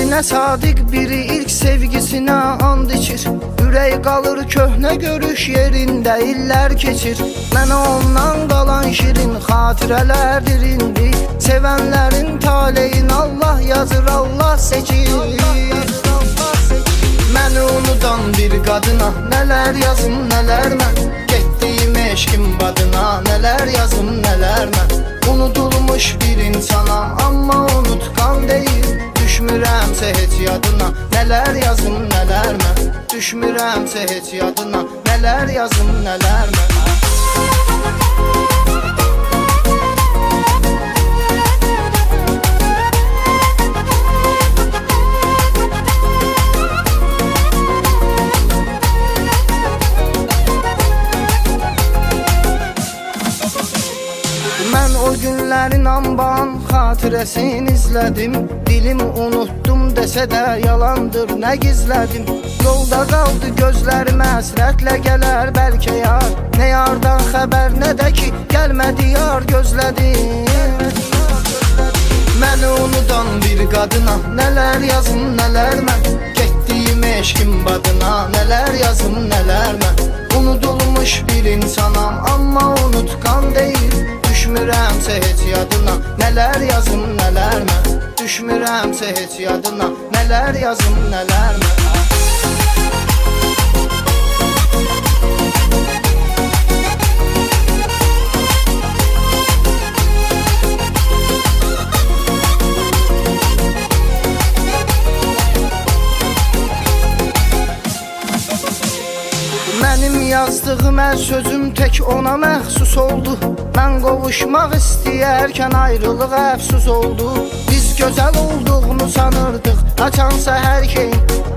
Birinə sadiq, biri ilk sevgisinə and içir. Ürək qalır köhnə görüş yerində, illər keçir. Mənə ondan qalan şirin xatirələrdir indi. Sevənlərin taleyin Allah yazır, Allah seçir. Məni unudan bir qadına nələr yazım, nələr mən. Getdiyim eşkim badına nələr yazım, nələr mən. Unudulmuş bir insana, amma unutqan deyil. Düşmürəmsə heç yadına, nələr yazım, nələr mən. Düşmürəmsə heç yadına, nələr yazım, nələr mən. Mən o günlərin anban xatirəsini izlədim. Dilim unuttum desə də yalandır, nə gizlədim. Yolda qaldı gözlərim həsrətlə gələr bəlkə yar. Nə yardan xəbər, nə də ki gəlmədi yar, gözlədim. Məni unudan bir qadına nələr yazım, nələr mən. Getdiyim eşkim badına nələr yazım, nələr mən. Unudulmuş bir insanam, amma unutqan deyil. Düşmürəmsə heç yadına, nələr yazım, nələr mən. Düşmürəmsə heç yadına, nələr yazım, nələr mən. Mənim yazdığım hər sözüm tək ona məxsus oldu. Mən qovuşmaq istəyərkən ayrılıq əfsus oldu. Biz gözəl olduğunu sanırdıq, açansa hər şey.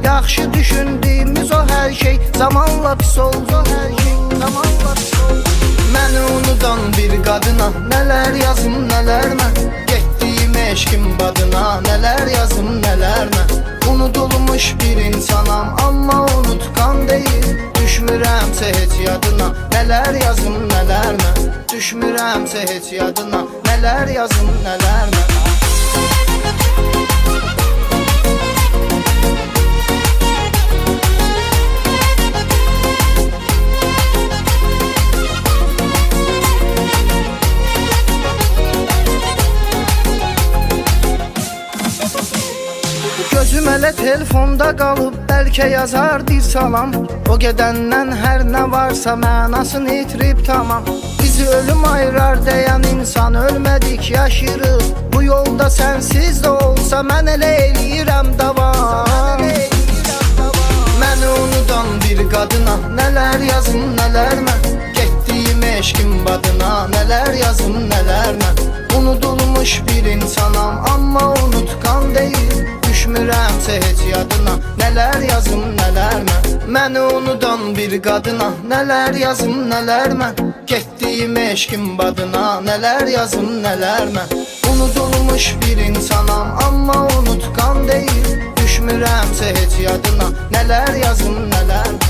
Yaxşı düşündüyümüz o hər şey zamanla pis oldu, hər şey zamanla pis oldu. Məni unudan bir qadına nələr yazım, nələr mən. Getdiyim eşkim badına nələr yazım, nələr mən. Unudulmuş bir insanam, amma unutqan deyil. Düşmürəmsə heç yadına, nələr yazım, nələr mən. Düşmürəmsə heç yadına, nələr yazım, nələr mən. Gözüm elə telefonda qalıb, bəlkə yazar bir salam. O gedəndən hər nə varsa mənasını itirib tamam. Bizi ölüm ayırar deyən insan, ölmədik yaşayırıq. Bu yolda sənsiz də olsa mən elə eləyirəm davam. Məni unudan bir qadına nələr yazım, nələr mən. Getdiyim eşkim badına nələr yazım, nələr mən. Unudulmuş bir insanam, amma unutqan deyil. Düşmürəmsə heç yadına, nələr yazım, nələr mən. Məni unudan bir qadına nələr yazım, nələr mən. Getdiyim eşkim badına nələr yazım, nələr mən. Unudulmuş bir insanam, amma unutqan deyil. Düşmürəmsə heç yadına, nələr yazım, nələr mən.